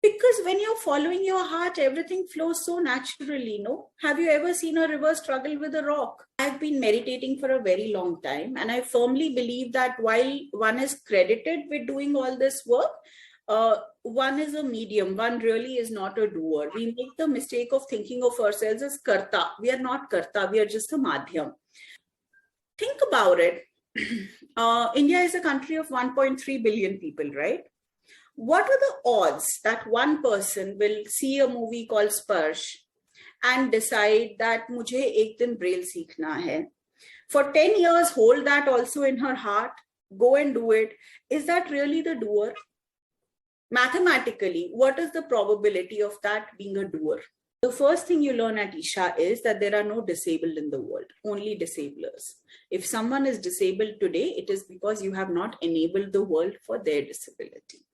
Because when you're following your heart, everything flows so naturally, no? Have you ever seen a river struggle with a rock? I've been meditating for a very long time, and I firmly believe that while one is credited with doing all this work, one is a medium. One really is not a doer. We make the mistake of thinking of ourselves as karta. We are not karta. We are just a madhyam. Think about it. India is a country of 1.3 billion people, right? What are the odds that one person will see a movie called Sparsh and decide that मुझे एक दिन Braille सीखना है? For 10 years, hold that also in her heart, go and do it. Is that really the doer? Mathematically, what is the probability of that being a doer? The first thing you learn at Isha is that there are no disabled in the world, only disablers. If someone is disabled today, it is because you have not enabled the world for their disability.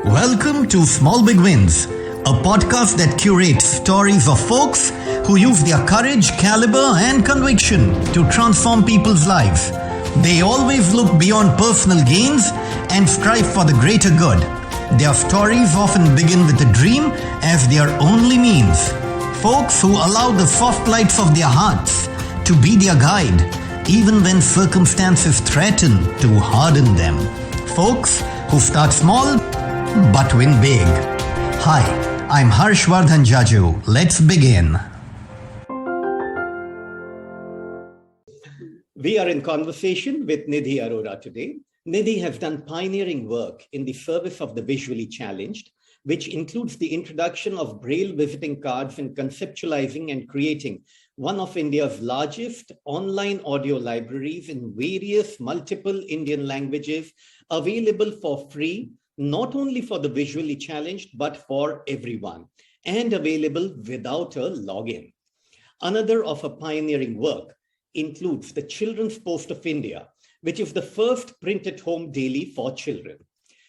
Welcome to Small Big Wins, a podcast that curates stories of folks who use their courage, caliber, and conviction to transform people's lives. They always look beyond personal gains and strive for the greater good. Their stories often begin with a dream as their only means. Folks who allow the soft lights of their hearts to be their guide, even when circumstances threaten to harden them. Folks who start small but win big. Hi, I'm Harshvardhan Jaju. Let's begin. We are in conversation with Nidhi Arora today. Nidhi has done pioneering work in the service of the visually challenged, which includes the introduction of Braille visiting cards and conceptualizing and creating one of India's largest online audio libraries in various multiple Indian languages, available for free, not only for the visually challenged, but for everyone, and available without a login. Another of her pioneering work includes the Children's Post of India, which is the first print-at-home daily for children.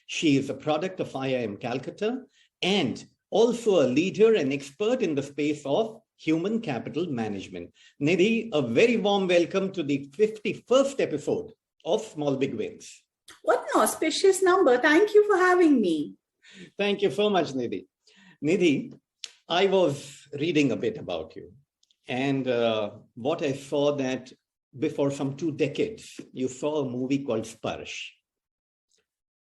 She is a product of IIM Kolkata and also a leader and expert in the space of human capital management. Nidhi, a very warm welcome to the 51st episode of Small Big Wins. What an auspicious number. Thank you for having me. Thank you so much, Nidhi. Nidhi, I was reading a bit about you, and what I saw that before some 2 decades, you saw a movie called Sparsh.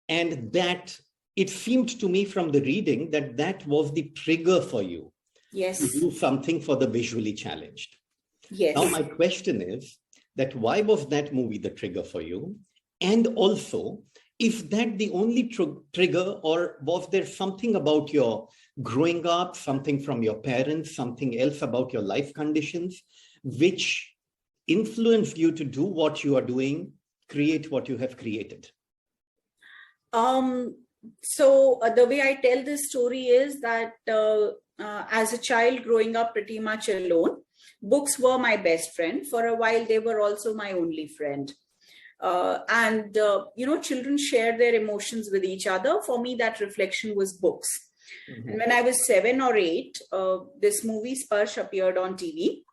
And that, it seemed to me from the reading that that was the trigger for you. Yes. To do something for the visually challenged. Yes. Now, my question is that why was that movie the trigger for you? And also, is that the only trigger, or was there something about your growing up, something from your parents, something else about your life conditions, which influenced you to do what you are doing, create what you have created? So the way I tell this story is that as a child growing up pretty much alone, books were my best friend. For a while, they were also my only friend. Children share their emotions with each other. For me, that reflection was books. Mm-hmm. And when I was 7 or 8, this movie Sparsh appeared on TV.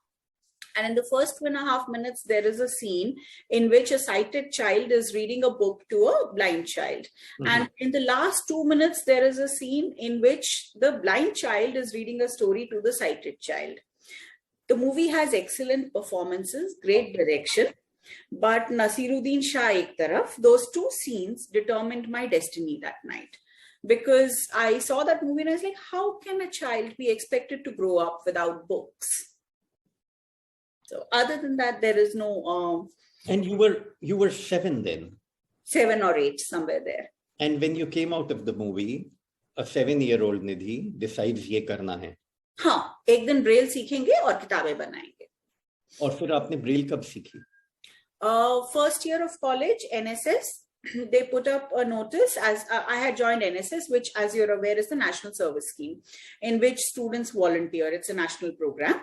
And in the first 2.5 minutes, there is a scene in which a sighted child is reading a book to a blind child. Mm-hmm. And in the last 2 minutes, there is a scene in which the blind child is reading a story to the sighted child. The movie has excellent performances, great direction. But Nasiruddin Shah ek taraf, those 2 scenes determined my destiny that night. Because I saw that movie and I was like, how can a child be expected to grow up without books? So other than that, there is no... And you were 7 then? 7 or 8, somewhere there. And when you came out of the movie, a 7-year-old Nidhi decides ये करना है. हाँ, एक दिन Braille सीखेंगे और किताबें बनाएंगे. और फिर आपने ब्रेल कब सीखी? First year of college, NSS, they put up a notice as I had joined NSS, which, as you're aware, is the National Service Scheme in which students volunteer. It's a national program.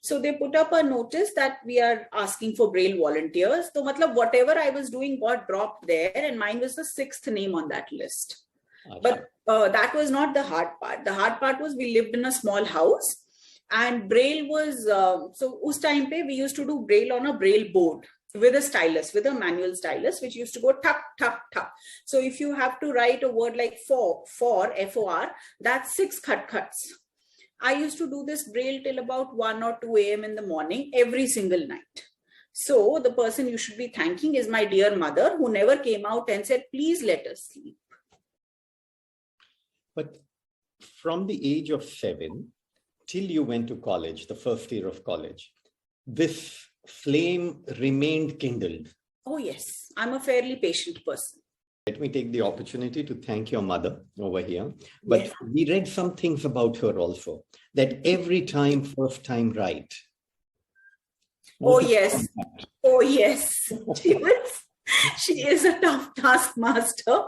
So they put up a notice that we are asking for Braille volunteers. So whatever I was doing got dropped there, and mine was the 6th name on that list. But that was not the hard part. The hard part was we lived in a small house, and Braille was, so us time pe we used to do Braille on a Braille board with a stylus, with a manual stylus, which used to go tuck, tuck, tuck. So if you have to write a word like for, F-O-R, that's 6 cuts. I used to do this Braille till about 1 or 2 a.m. in the morning, every single night. So the person you should be thanking is my dear mother, who never came out and said, please let us sleep. But from the age of 7 till you went to college, the first year of college, this flame remained kindled. Oh, yes. I'm a fairly patient person. Let me take the opportunity to thank your mother over here. But Yes. we read some things about her also, that every time, first time right. Oh, yes. Oh, yes. She is a tough taskmaster.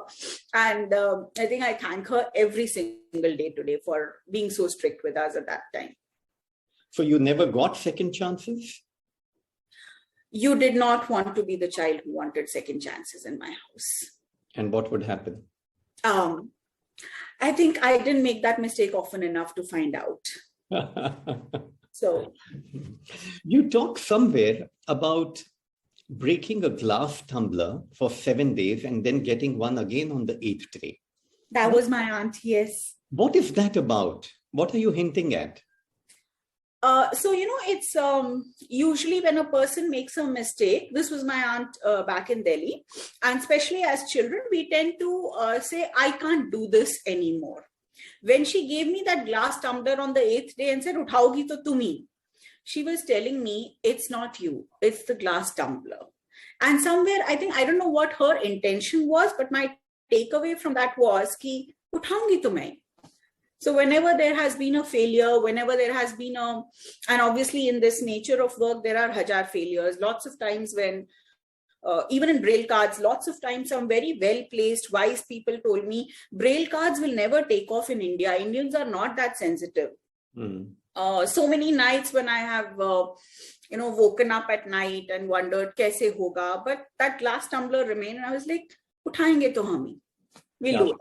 And I think I thank her every single day today for being so strict with us at that time. So you never got second chances? You did not want to be the child who wanted second chances in my house. And what would happen? I think I didn't make that mistake often enough to find out. So you talk somewhere about breaking a glass tumbler for 7 days and then getting one again on the 8th day. That was my aunt, yes. What is that about? What are you hinting at? So, it's usually when a person makes a mistake. This was my aunt back in Delhi. And especially as children, we tend to say, I can't do this anymore. When she gave me that glass tumbler on the 8th day and said, Uthaogi to tumi, she was telling me, it's not you, it's the glass tumbler. And somewhere, I don't know what her intention was, but my takeaway from that was, ki, uthaungi to main. So whenever there has been a failure, whenever there has been and obviously in this nature of work, there are hajar failures. Lots of times when, even in Braille cards, lots of times some very well-placed, wise people told me, Braille cards will never take off in India. Indians are not that sensitive. So many nights when I have, woken up at night and wondered, kaise hoga? But that glass tumbler remained and I was like, uthayenge to hum hi. We'll do it.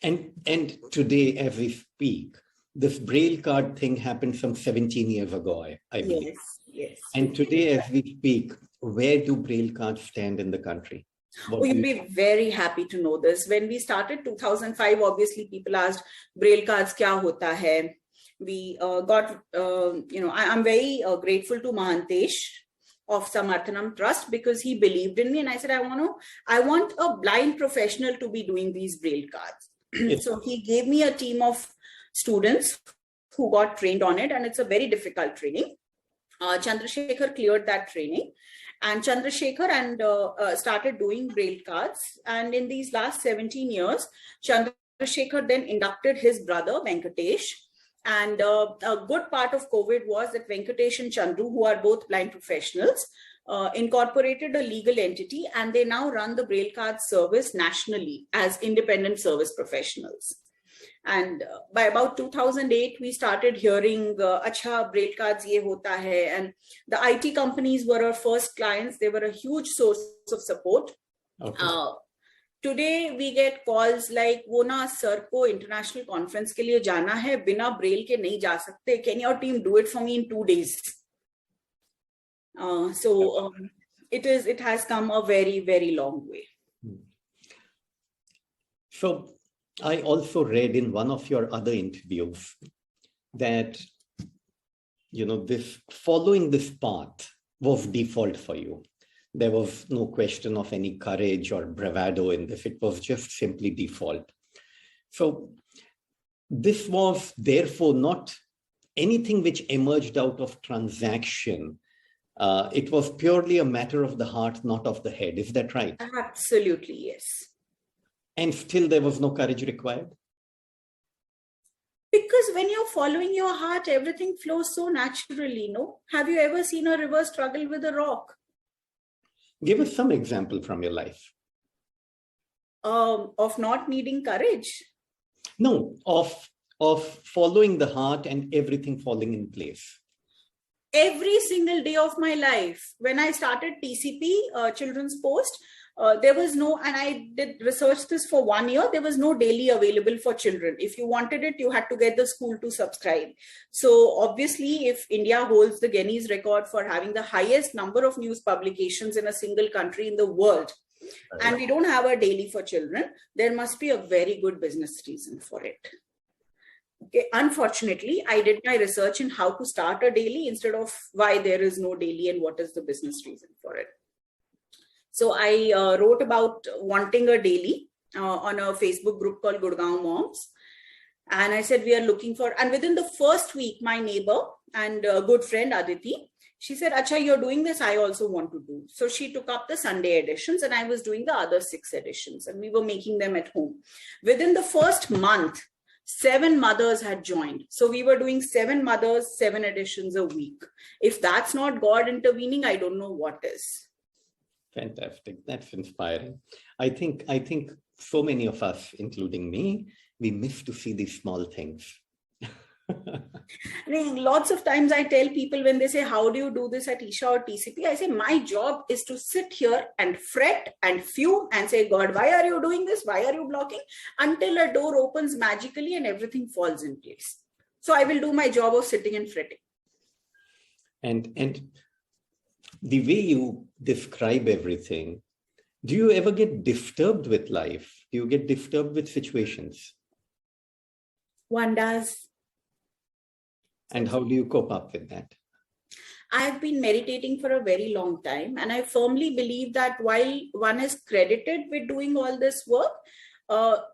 And today, as we speak, this Braille card thing happened some 17 years ago, I believe. Yes. And today, as we speak, where do Braille cards stand in the country? You'd be very happy to know this. When we started 2005, obviously people asked, Braille cards kya hota hai? We got, I'm very grateful to Mahantesh of Samarthanam Trust because he believed in me. And I said, I want a blind professional to be doing these Braille cards. Yes. So he gave me a team of students who got trained on it. And it's a very difficult training. Chandrasekhar cleared that training. And Chandrasekhar started doing Braille cards. And in these last 17 years, Chandrasekhar then inducted his brother, Venkatesh. And a good part of COVID was that Venkatesh and Chandru, who are both blind professionals, incorporated a legal entity, and they now run the Braille Cards service nationally as independent service professionals. And by about 2008, we started hearing, Acha, Braille Cards ye hota hai. And the IT companies were our first clients. They were a huge source of support. Okay. Today, we get calls like, wo na sir ko international conference ke liye jana hai, bina Braille ke nahi ja sakte. Can your team do it for me in 2 days? It has come a very, very long way. So I also read in one of your other interviews that, this following this path was default for you. There was no question of any courage or bravado in this. It was just simply default. So this was therefore not anything which emerged out of transaction. It was purely a matter of the heart, not of the head. Is that right? Absolutely, yes. And still there was no courage required? Because when you're following your heart, everything flows so naturally, no? Have you ever seen a river struggle with a rock? Give us some example from your life. Of not needing courage? No, of following the heart and everything falling in place. Every single day of my life, when I started TCP, Children's Post, there was no, and I did research this for 1 year, there was no daily available for children. If you wanted it, you had to get the school to subscribe. So obviously, if India holds the Guinness record for having the highest number of news publications in a single country in the world, and we don't have a daily for children, there must be a very good business reason for it. Okay. Unfortunately, I did my research in how to start a daily instead of why there is no daily and what is the business reason for it. So I wrote about wanting a daily on a Facebook group called Gurgaon Moms. And I said, we are looking for, and within the first week, my neighbor and good friend Aditi, she said, Acha, you're doing this, I also want to do. So she took up the Sunday editions and I was doing the other 6 editions and we were making them at home. Within the first month, 7 mothers had joined. So we were doing 7 mothers, 7 editions a week. If that's not God intervening, I don't know what is. Fantastic. That's inspiring. I think so many of us, including me, we miss to see these small things. I mean, lots of times I tell people when they say, how do you do this at Isha or TCP? I say, my job is to sit here and fret and fume and say, God, why are you doing this? Why are you blocking? Until a door opens magically and everything falls in place. So I will do my job of sitting and fretting. And the way you describe everything, do you ever get disturbed with life? Do you get disturbed with situations? One does. And how do you cope up with that? I've been meditating for a very long time, and I firmly believe that while one is credited with doing all this work,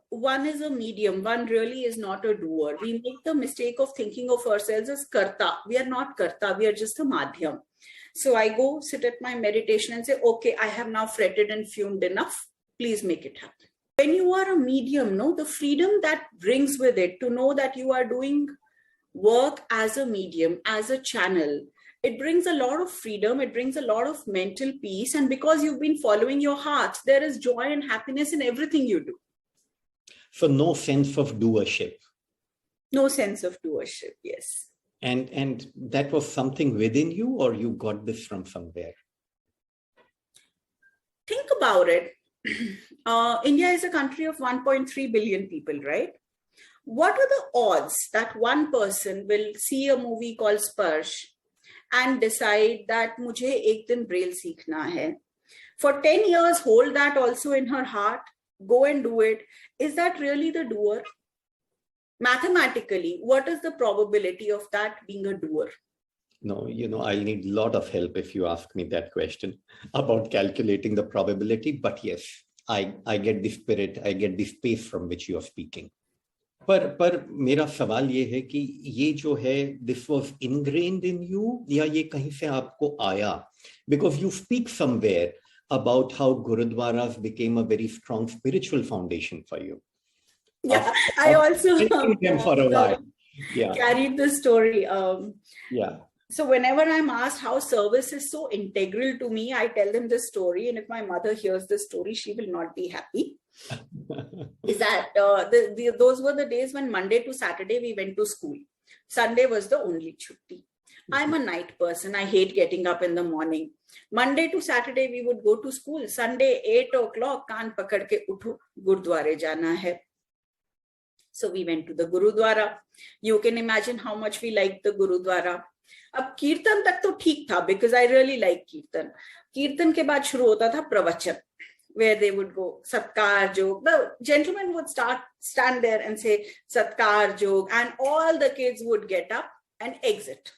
one is a medium. One really is not a doer. We make the mistake of thinking of ourselves as karta. We are not karta. We are just a madhyam. So I go sit at my meditation and say, okay, I have now fretted and fumed enough. Please make it happen. When you are a medium, the freedom that brings with it to know that you are doing work as a medium, as a channel, it brings a lot of freedom. It brings a lot of mental peace. And because you've been following your heart, there is joy and happiness in everything you do. So no sense of doership. No sense of doership, yes. And that was something within you, or you got this from somewhere? Think about it. India is a country of 1.3 billion people, right? What are the odds that one person will see a movie called Sparsh and decide that mujhe ek din Braille seekhna hai? For 10 years, hold that also in her heart, go and do it. Is that really the doer? Mathematically, what is the probability of that being a doer? No, I'll need a lot of help if you ask me that question about calculating the probability. But yes, I get the spirit, I get the space from which you are speaking. पर मेरा सवाल ये है कि ये जो है, this was ingrained in you, या ये कहीं से आपको आया? Because you speak somewhere about how Gurudwaras became a very strong spiritual foundation for you. Yeah, I also them for a while. Yeah. Carried the story. Yeah. So whenever I'm asked how service is so integral to me, I tell them this story. And if my mother hears this story, she will not be happy. Is that those were the days when Monday to Saturday we went to school. Sunday was the only chutti. I'm a night person. I hate getting up in the morning. Monday to Saturday we would go to school. Sunday 8 o'clock, kaan pakad ke utho, Gurdware jana hai. So we went to the Gurudwara. You can imagine how much we liked the Gurudwara. अब कीर्तन तक तो ठीक था, because I really like कीर्तन. कीर्तन के बाद शुरू होता था प्रवचन, where they would go Satkar Jog. The gentleman would stand there and say Satkar Jog, and all the kids would get up and exit.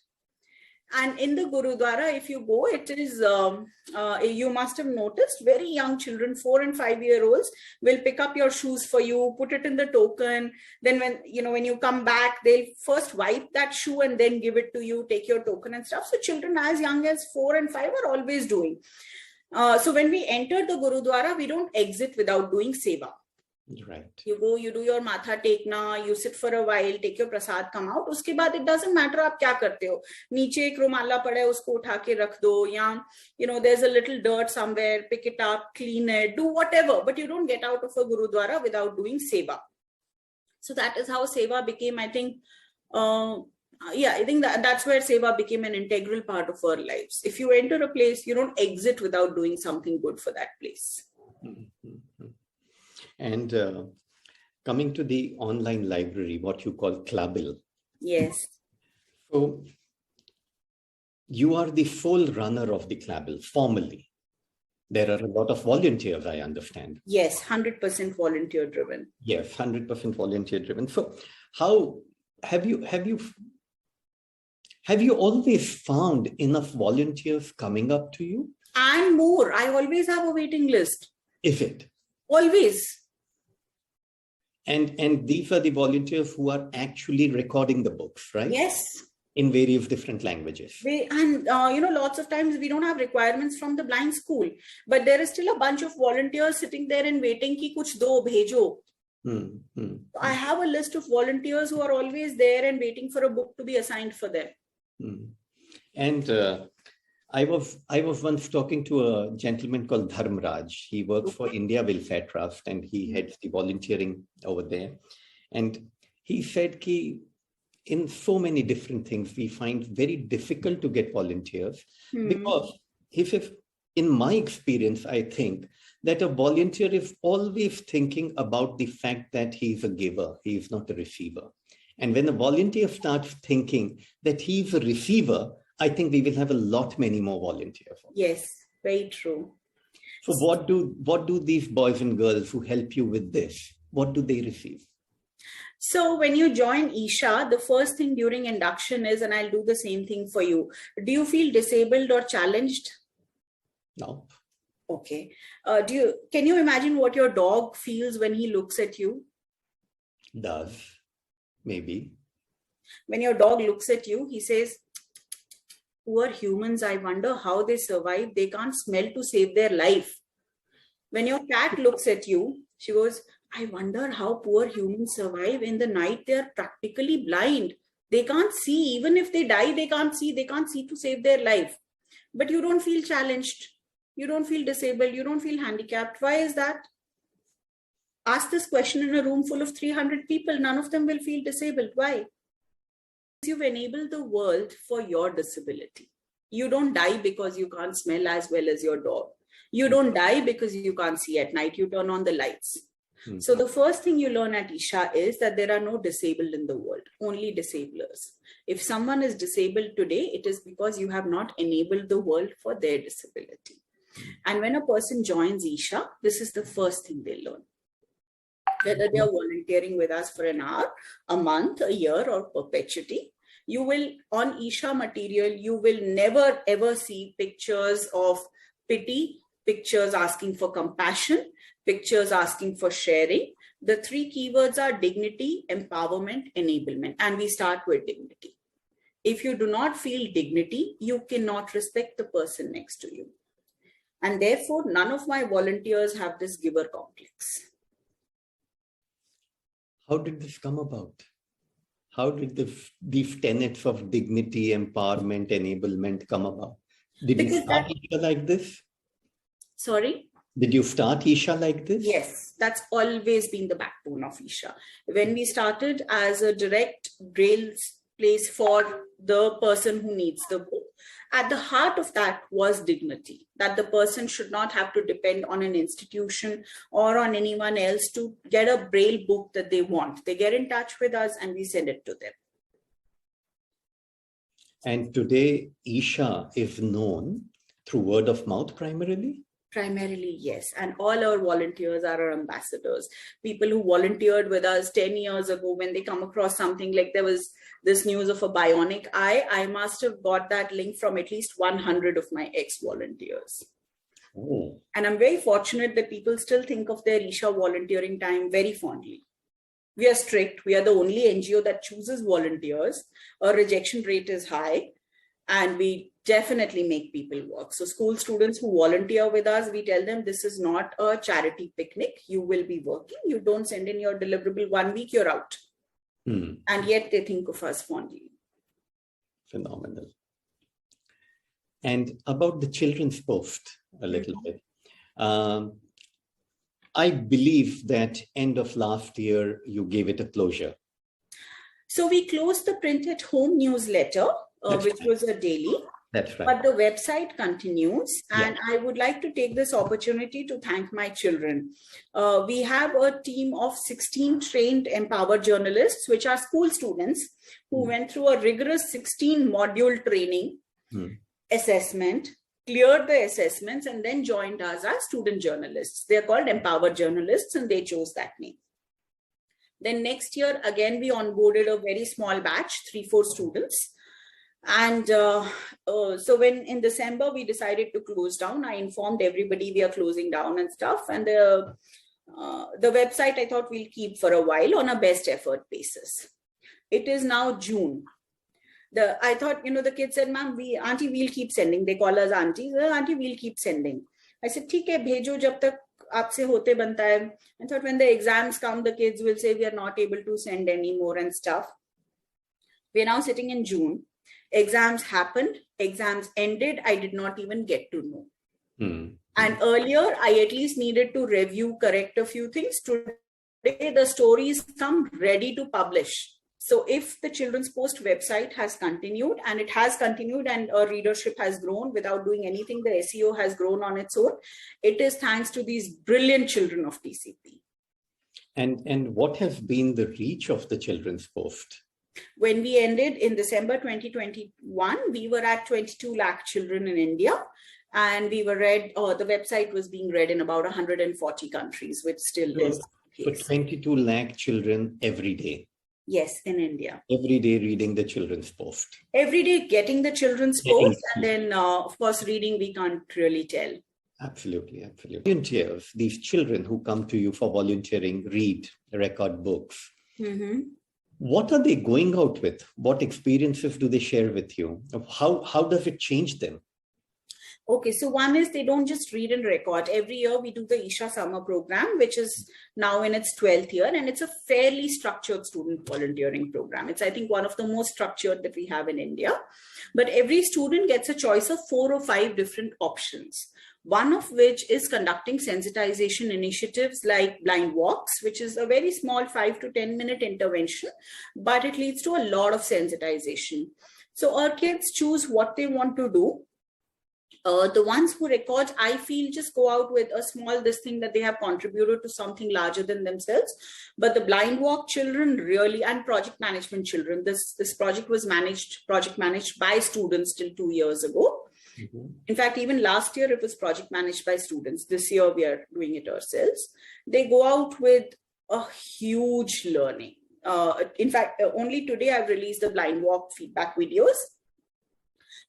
And in the Gurudwara, if you go, it is, you must have noticed, very young children, 4 and 5-year-olds, will pick up your shoes for you, put it in the token. Then when you come back, they'll first wipe that shoe and then give it to you, take your token and stuff. So children as young as 4 and 5 are always doing. So when we enter the Gurudwara, we don't exit without doing seva. Right. You go, you do your matha tekna, you sit for a while, take your prasad, come out. Uske baad, it doesn't matter aap kya karte ho. Niche ek rumala pada hai, usko utha ke rakh do. Ya, there's a little dirt somewhere, pick it up, clean it, do whatever. But you don't get out of a Gurudwara without doing seva. So that is how seva became, I think, I think that's where seva became an integral part of our lives. If you enter a place, you don't exit without doing something good for that place. Mm-hmm. And coming to the online library, what you call Klabil. Yes. So you are the sole runner of the Klabil formally. There are a lot of volunteers, I understand. Yes, 100% volunteer driven. Yes, 100% volunteer driven. So how have you always found enough volunteers coming up to you? And more. I always have a waiting list. Is it? Always. And these are the volunteers who are actually recording the books, right? Yes. In various different languages. Lots of times we don't have requirements from the blind school, but there is still a bunch of volunteers sitting there and waiting ki kuch do, bhejo. I have a list of volunteers who are always there and waiting for a book to be assigned for them. And I was once talking to a gentleman called Dharmraj. He works for India Welfare Trust and he heads the volunteering over there. And he said ki in so many different things, we find very difficult to get volunteers because if in my experience, I think that a volunteer is always thinking about the fact that he's a giver, he is not a receiver. And when a volunteer starts thinking that he's a receiver, I think we will have a lot many more volunteers. Yes, very true. So what do these boys and girls who help you with this, what do they receive? So when you join Isha, the first thing during induction is, and I'll do the same thing for you, do you feel disabled or challenged? No. Okay. Can you imagine what your dog feels when he looks at you? Does, maybe. When your dog looks at you, he says, poor humans, I wonder how they survive. They can't smell to save their life. When your cat looks at you, she goes, I wonder how poor humans survive. In the night, they are practically blind. They can't see. Even if they die, they can't see. They can't see to save their life. But you don't feel challenged. You don't feel disabled. You don't feel handicapped. Why is that? Ask this question in a room full of 300 people. None of them will feel disabled. Why? You've enabled the world for your disability. You don't die because you can't smell as well as your dog. You don't die because you can't see at night. You turn on the lights. So the first thing you learn at Isha is that there are no disabled in the world, only disablers. If someone is disabled today, it is because you have not enabled the world for their disability. And when a person joins Isha, this is the first thing they learn. Whether they are volunteering with us for an hour, a month, a year, or perpetuity, you will, on Isha material, you will never ever see pictures of pity, pictures asking for compassion, pictures asking for sharing. The three keywords are dignity, empowerment, enablement. And we start with dignity. If you do not feel dignity, you cannot respect the person next to you. And therefore, none of my volunteers have this giver complex. How did this come about? How did these tenets of dignity, empowerment, enablement come about? Did you start Isha like this? Sorry? Did you start Isha like this? Yes, that's always been the backbone of Isha. When we started as a direct Braille place for the person who needs the book, at the heart of that was dignity, that the person should not have to depend on an institution or on anyone else to get a Braille book that they want. They get in touch with us and we send it to them. And today, Isha is known through word of mouth primarily? Primarily, yes. And all our volunteers are our ambassadors. People who volunteered with us 10 years ago, when they come across something like there was this news of a bionic eye, I must have got that link from at least 100 of my ex-volunteers. Oh. And I'm very fortunate that people still think of their Isha volunteering time very fondly. We are strict. We are the only NGO that chooses volunteers. Our rejection rate is high. And we definitely make people work. So school students who volunteer with us, we tell them this is not a charity picnic. You will be working. You don't send in your deliverable 1 week, you're out. And yet they think of us fondly. Phenomenal. And about the children's post a little bit. I believe that end of last year, you gave it a closure. So we closed the print at home newsletter, which was a daily. That's right. But the website continues. And I would like to take this opportunity to thank my children. We have a team of 16 trained empowered journalists, which are school students who went through a rigorous 16 module training, assessment, cleared the assessments, and then joined us as student journalists. They're called empowered journalists, and they chose that name. Then next year, again, we onboarded a very small batch, 3-4 students. And so when in December, we decided to close down, I informed everybody we are closing down and stuff. And the website, I thought we'll keep for a while on a best effort basis. It is now June. I thought, the kids said, ma'am, auntie, we'll keep sending. They call us aunties. Auntie, we'll keep sending. I said, ठीक है, भेजो जब तक आपसे होते बनता है. I thought when the exams come, the kids will say we are not able to send anymore and stuff. We are now sitting in June. Exams happened. Exams ended. I did not even get to know. And earlier, I at least needed to review, correct a few things. Today, the stories come ready to publish. So if the Children's Post website has continued, and it has continued, and our readership has grown without doing anything, the SEO has grown on its own, it is thanks to these brilliant children of TCP. And what has been the reach of the Children's Post? When we ended in December 2021, we were at 22 lakh children in India, and we were the website was being read in about 140 countries, which still is the case. So 22 lakh children every day. Yes, in India. Every day reading the Children's Post. Every day getting the Children's Post, and then, of course, reading, we can't really tell. Absolutely, absolutely. Volunteers, these children who come to you for volunteering, read, record books. What are they going out with? What experiences do they share with you? How does it change them? Okay, so one is they don't just read and record. Every year we do the Isha summer program, which is now in its 12th year, and it's a fairly structured student volunteering program. It's, I think, one of the most structured that we have in India. But every student gets a choice of 4 or 5 different options. One of which is conducting sensitization initiatives like blind walks, which is a very small 5 to 10 minute intervention, but it leads to a lot of sensitization. So our kids choose what they want to do. The ones who record, I feel, just go out with a small thing that they have contributed to something larger than themselves. But the blind walk children really, and project management children, this project was project managed by students till 2 years ago. In fact, even last year, it was project managed by students. This year, we are doing it ourselves. They go out with a huge learning. In fact, only today, I've released the blind walk feedback videos.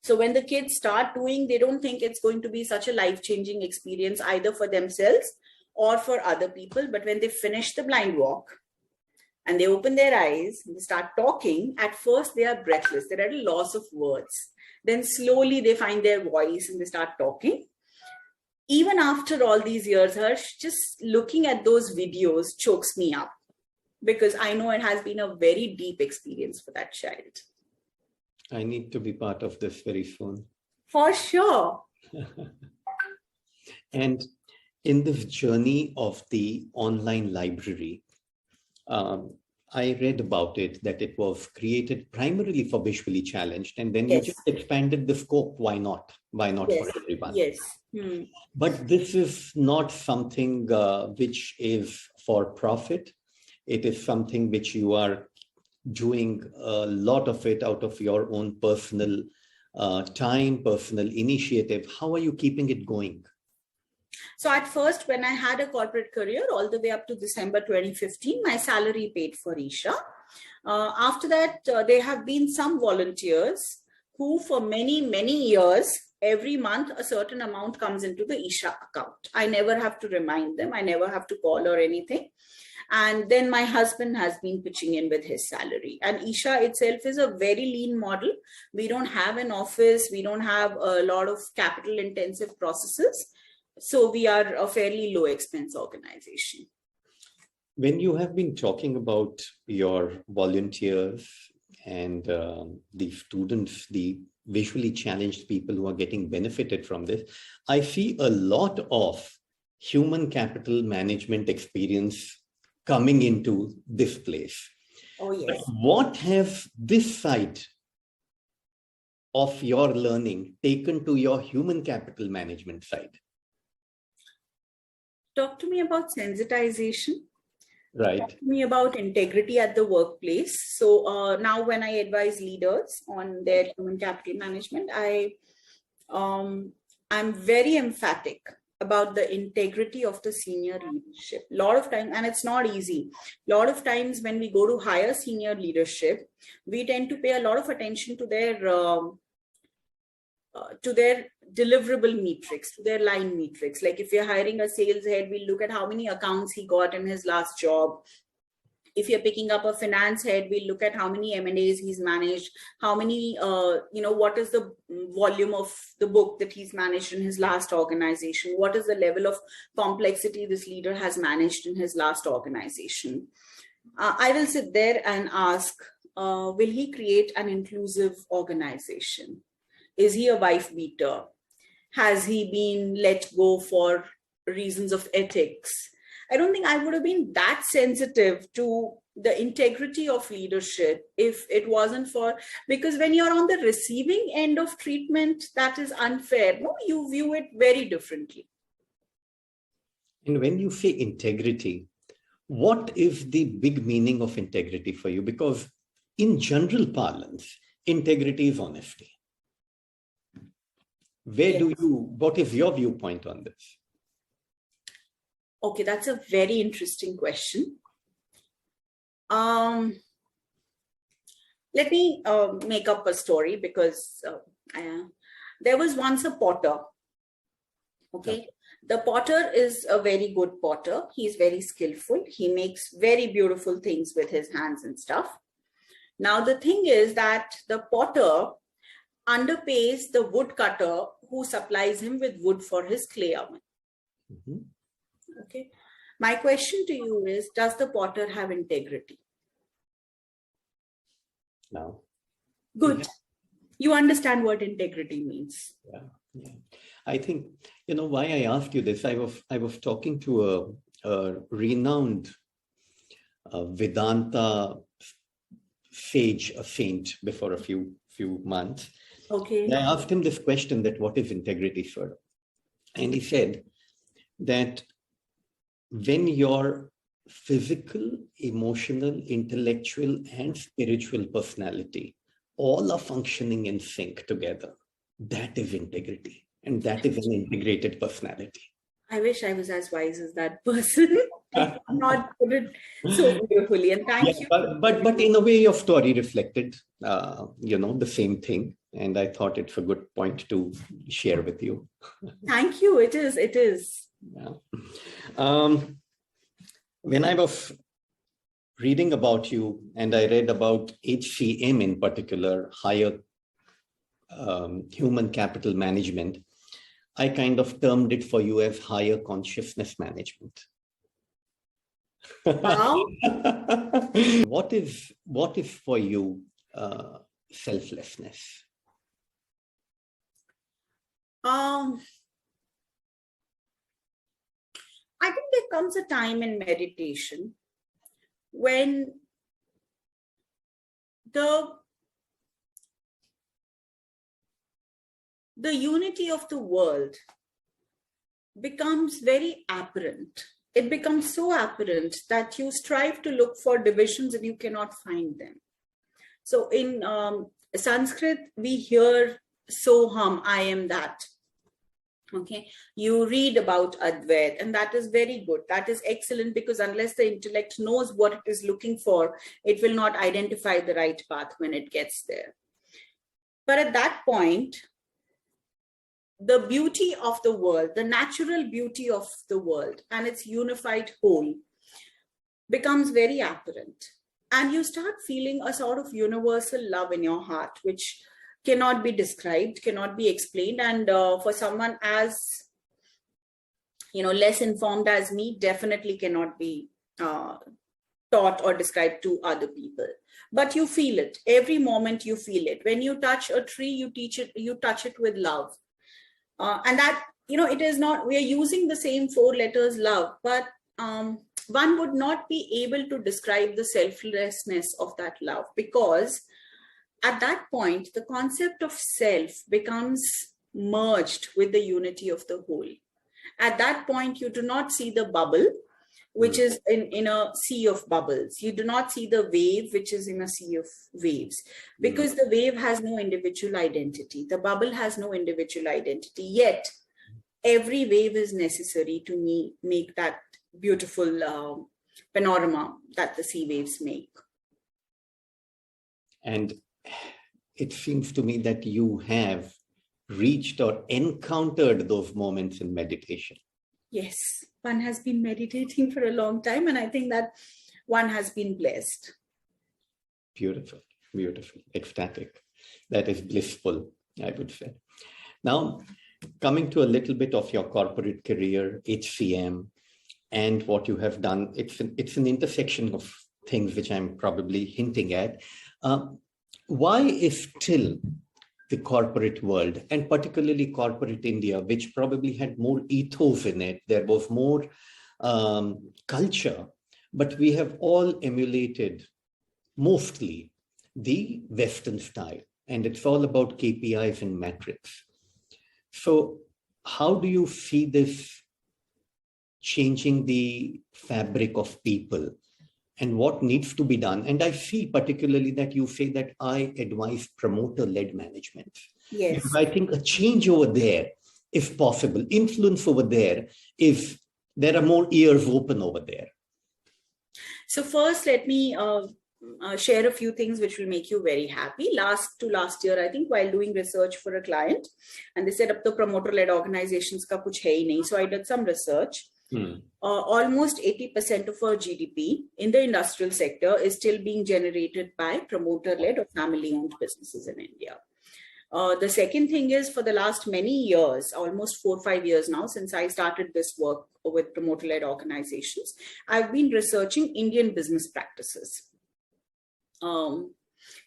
So when the kids start doing, they don't think it's going to be such a life-changing experience either for themselves or for other people. But when they finish the blind walk and they open their eyes and they start talking, at first they are breathless. They're at a loss of words. Then slowly they find their voice and they start talking. Even after all these years, Harsh, just looking at those videos chokes me up, because I know it has been a very deep experience for that child. I need to be part of this very soon. For sure. And in this journey of the online library, I read about it, that it was created primarily for visually challenged, and then you just expanded the scope. Why not? Why not for everyone? Yes. But this is not something which is for profit. It is something which you are doing a lot of it out of your own personal time, personal initiative. How are you keeping it going? So at first, when I had a corporate career all the way up to December 2015, my salary paid for Isha. After that, there have been some volunteers who for many, many years, every month, a certain amount comes into the Isha account. I never have to remind them. I never have to call or anything. And then my husband has been pitching in with his salary. And Isha itself is a very lean model. We don't have an office. We don't have a lot of capital intensive processes. So we are a fairly low expense organization. When you have been talking about your volunteers and the students, the visually challenged people who are getting benefited from this, I see a lot of human capital management experience coming into this place. Oh, yes. But what has this side of your learning taken to your human capital management side? Talk to me about sensitization. Right. Talk to me about integrity at the workplace. So now when I advise leaders on their human capital management, I I'm very emphatic about the integrity of the senior leadership. A lot of times, and it's not easy, a lot of times when we go to higher senior leadership, we tend to pay a lot of attention to their deliverable metrics, to their line metrics. Like if you're hiring a sales head, we look at how many accounts he got in his last job. If you're picking up a finance head, we look at how many M&As he's managed, how many, what is the volume of the book that he's managed in his last organization? What is the level of complexity this leader has managed in his last organization? I will sit there and ask, will he create an inclusive organization? Is he a wife beater? Has he been let go for reasons of ethics? I don't think I would have been that sensitive to the integrity of leadership if it wasn't for, because when you're on the receiving end of treatment, that is unfair. No, you view it very differently. And when you say integrity, what is the big meaning of integrity for you? Because in general parlance, integrity is honesty. What is your viewpoint on this? Okay, that's a very interesting question. Let me make up a story, because there was once a potter. Okay, the potter is a very good potter. He's very skillful. He makes very beautiful things with his hands and stuff. Now, the thing is that the potter underpays the woodcutter who supplies him with wood for his clay oven. Mm-hmm. Okay. My question to you is, does the potter have integrity? No. Good. Yeah. You understand what integrity means. Yeah. I think, why I asked you this, I was talking to a renowned Vedanta sage, a saint, before a few months. Okay. I asked him this question, that what is integrity, sir? And he said that when your physical, emotional, intellectual, and spiritual personality all are functioning in sync together, that is integrity. And that is an integrated personality. I wish I was as wise as that person. Not put it so beautifully. And thank you. But in a way, your story reflected, the same thing. And I thought it's a good point to share with you. Thank you. It is. Yeah. When I was reading about you, and I read about HCM in particular, higher human capital management, I kind of termed it for you as higher consciousness management. Wow. What is for you selflessness? I think there comes a time in meditation when the unity of the world becomes very apparent. It becomes so apparent that you strive to look for divisions and you cannot find them. So in Sanskrit, we hear Soham, I am that. Okay, you read about Advait, and that is very good. That is excellent, because unless the intellect knows what it is looking for, it will not identify the right path when it gets there. But at that point, the beauty of the world, the natural beauty of the world and its unified whole becomes very apparent. And you start feeling a sort of universal love in your heart, which cannot be described, cannot be explained. And for someone as, less informed as me, definitely cannot be taught or described to other people. But you feel it. Every moment you feel it. When you touch a tree, you touch it with love. And that, it is not, we are using the same 4 letters, love, but one would not be able to describe the selflessness of that love, because at that point, the concept of self becomes merged with the unity of the whole. At that point, you do not see the bubble. which is in a sea of bubbles. You do not see the wave, which is in a sea of waves, because the wave has no individual identity. The bubble has no individual identity. Yet, every wave is necessary to make that beautiful panorama that the sea waves make. And it seems to me that you have reached or encountered those moments in meditation. Yes, one has been meditating for a long time, and I think that one has been blessed. Beautiful, beautiful, ecstatic. That is blissful, I would say. Now, coming to a little bit of your corporate career, HCM, and what you have done, it's an intersection of things which I'm probably hinting at. Why is still the corporate world, and particularly corporate India, which probably had more ethos in it, there was more culture, but we have all emulated mostly the Western style, and it's all about KPIs and metrics. So how do you see this changing the fabric of people, and what needs to be done? And I see particularly that you say that I advise promoter-led management. Yes. Because I think a change over there, if possible, influence over there, if there are more ears open over there. So first, let me share a few things which will make you very happy. Last year, I think, while doing research for a client, and they said up to promoter-led organizations ka kuch hai hi nahi. So I did some research. Almost 80% of our GDP in the industrial sector is still being generated by promoter-led or family-owned businesses in India. The second thing is, for the last many years, almost 4 or 5 years now, since I started this work with promoter-led organizations, I've been researching Indian business practices.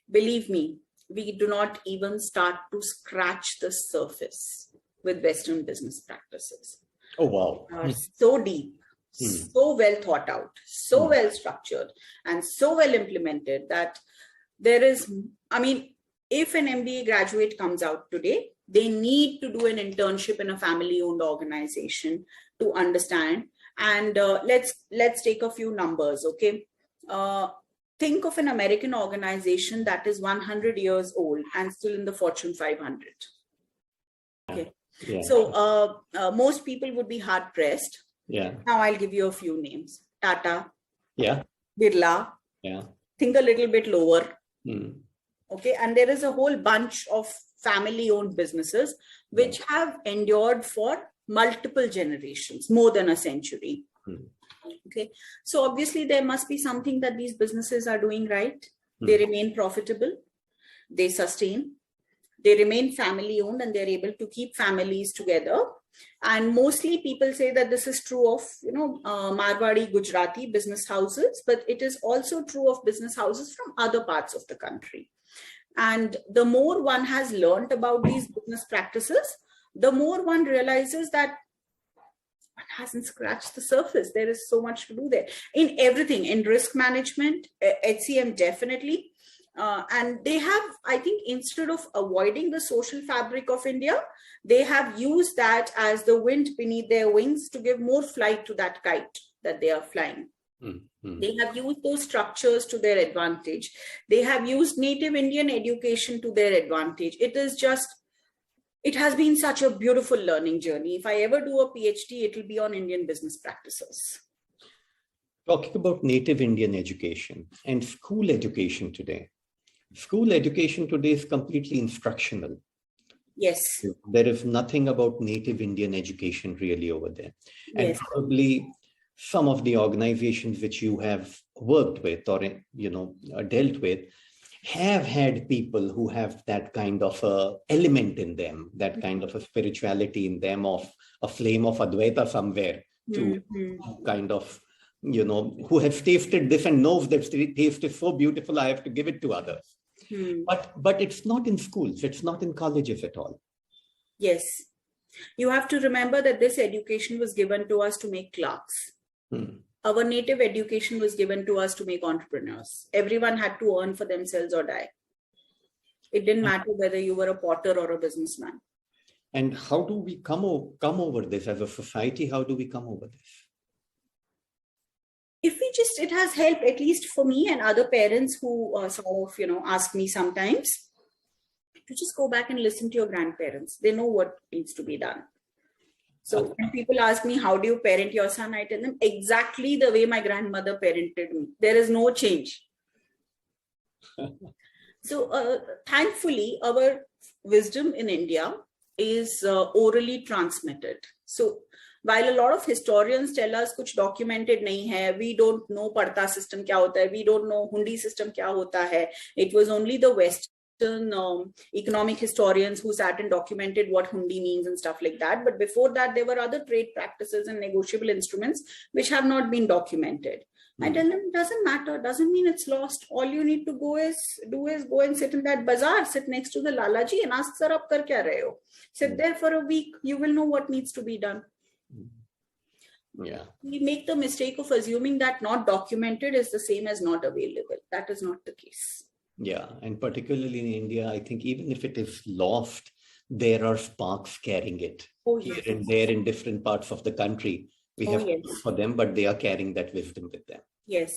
Believe me, we do not even start to scratch the surface with Western business practices. Oh, wow. Are so deep, so well thought out, so well structured, and so well implemented that there is, I mean, if an MBA graduate comes out today, they need to do an internship in a family-owned organization to understand. And let's take a few numbers, okay? Think of an American organization that is 100 years old and still in the Fortune 500. Okay. Yeah. So most people would be hard pressed. Yeah. Now I'll give you a few names. Tata. Yeah. Birla. Yeah. Think a little bit lower. Okay. And there is a whole bunch of family-owned businesses which have endured for multiple generations, more than a century. Okay. So obviously there must be something that these businesses are doing right. They remain profitable. They sustain. They remain family-owned, and they're able to keep families together. And mostly people say that this is true of, Marwadi, Gujarati business houses, but it is also true of business houses from other parts of the country. And the more one has learned about these business practices, the more one realizes that one hasn't scratched the surface. There is so much to do there in everything, in risk management, HCM definitely. And they have, I think, instead of avoiding the social fabric of India, they have used that as the wind beneath their wings to give more flight to that kite that they are flying. They have used those structures to their advantage. They have used native Indian education to their advantage. It has been such a beautiful learning journey. If I ever do a PhD, it will be on Indian business practices. Talking about native Indian education and school education today. School education today is completely instructional. Yes. There is nothing about native Indian education really over there. And probably some of the organizations which you have worked with or, dealt with have had people who have that kind of a element in them, that kind of a spirituality in them, of a flame of Advaita somewhere to kind of, who has tasted this and knows that taste is so beautiful, I have to give it to others. But it's not in schools, it's not in colleges at all. Yes. You have to remember that this education was given to us to make clerks. Our native education was given to us to make entrepreneurs. Everyone had to earn for themselves or die. It didn't matter whether you were a potter or a businessman. And how do we come over this as a society? How do we come over this? It has helped, at least for me and other parents who ask me sometimes to just go back and listen to your grandparents. They know what needs to be done. So when people ask me, how do you parent your son? I tell them exactly the way my grandmother parented me. There is no change. So thankfully, our wisdom in India is orally transmitted. So while a lot of historians tell us kuch documented nahi hai, we don't know Padta system kya hota hai, we don't know Hundi system kya hota hai. It was only the Western economic historians who sat and documented what Hundi means and stuff like that. But before that, there were other trade practices and negotiable instruments which have not been documented. I tell them, doesn't matter, doesn't mean it's lost. All you need to do is go and sit in that bazaar, sit next to the Lalaji and ask, sir, ab kar kya rahe ho? Sit there for a week, you will know what needs to be done. Yeah. We make the mistake of assuming that not documented is the same as not available. That is not the case. Yeah, and particularly in India, I think even if it is lost, there are sparks carrying it here and there in different parts of the country. We have to look for them, but they are carrying that wisdom with them. Yes.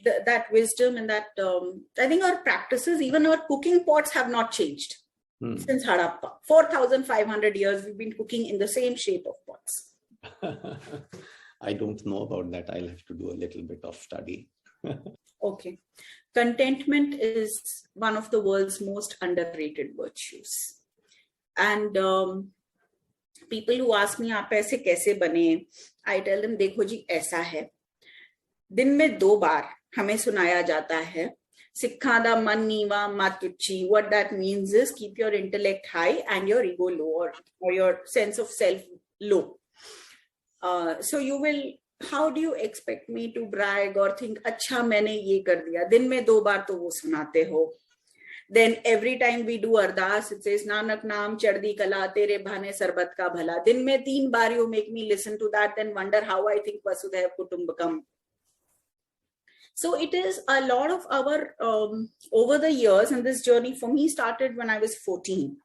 That wisdom and that, I think our practices, even our cooking pots have not changed since Harappa. 4,500 years we've been cooking in the same shape of pots. I don't know about that. I'll have to do a little bit of study. Okay. Contentment is one of the world's most underrated virtues. And people who ask me, aap aise kaise bane? I tell them, dekho ji, aisa hai. Din mein 2 baar hame sunaya jata hai. Sikha da man niwa matuchi. What that means is keep your intellect high and your ego low, or your sense of self low. So you will, how do you expect me to brag or think, acha maine ye kar diya? Din mein 2 baar to wo sunate ho. Then every time we do ardas, it says, Nanak naam chardi kala, tere bhane sarbat ka bhala. Din mein 3 baar you make me listen to that, then wonder how I think Vasudhaiv Kutumbakam. So it is a lot of our, over the years, and this journey for me started when I was 14,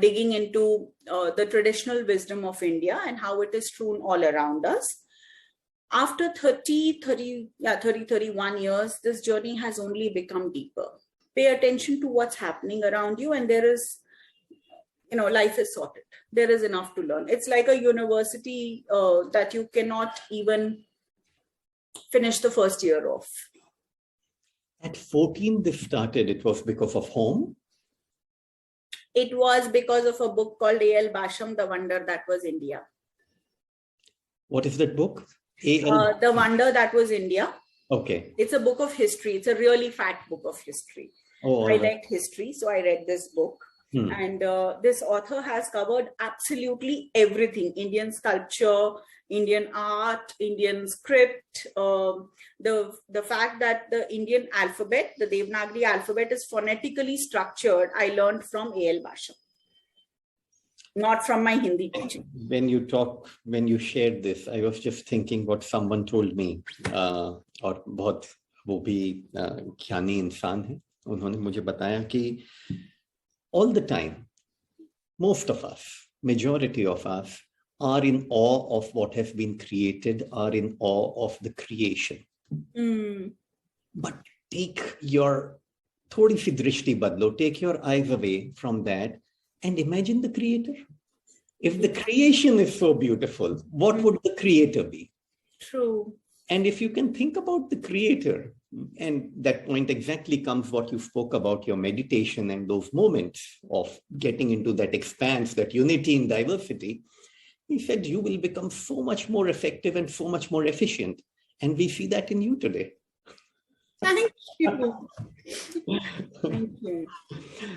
digging into the traditional wisdom of India and how it is strewn all around us. After 31 years, this journey has only become deeper. Pay attention to what's happening around you, and there is, life is sorted. There is enough to learn. It's like a university that you cannot even finish the first year of. At 14, this started. It was because of home? It was because of a book called A.L. Basham, The Wonder That Was India. What is that book? The Wonder That Was India. Okay. It's a book of history. It's a really fat book of history. Oh, I liked history, so I read this book. And this author has covered absolutely everything: Indian sculpture, Indian art, Indian script, the fact that the Indian alphabet, the Devanagari alphabet, is phonetically structured. I learned from A.L. Basham, not from my Hindi teacher. When you shared this, I was just thinking what someone told me, और बहुत वो भी ज्ञानी इंसान है, उन्होंने मुझे बताया कि all the time, most of us, majority of us, are in awe of what has been created, are in awe of the creation. But take your थोड़ी सी दृष्टि बदलो, take your eyes away from that and imagine the creator. If the creation is so beautiful, what would the creator be? True. And if you can think about the creator, and that point exactly comes what you spoke about, your meditation and those moments of getting into that expanse, that unity in diversity, he said you will become so much more effective and so much more efficient. And we see that in you today. Thank you. Thank you.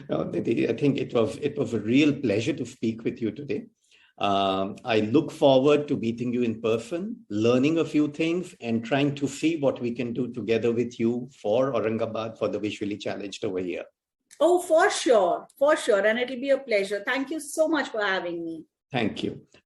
Nidhi, I think it was a real pleasure to speak with you today. I look forward to meeting you in person, learning a few things, and trying to see what we can do together with you for Aurangabad, for the visually challenged over here. Oh, for sure. For sure. And it'll be a pleasure. Thank you so much for having me. Thank you.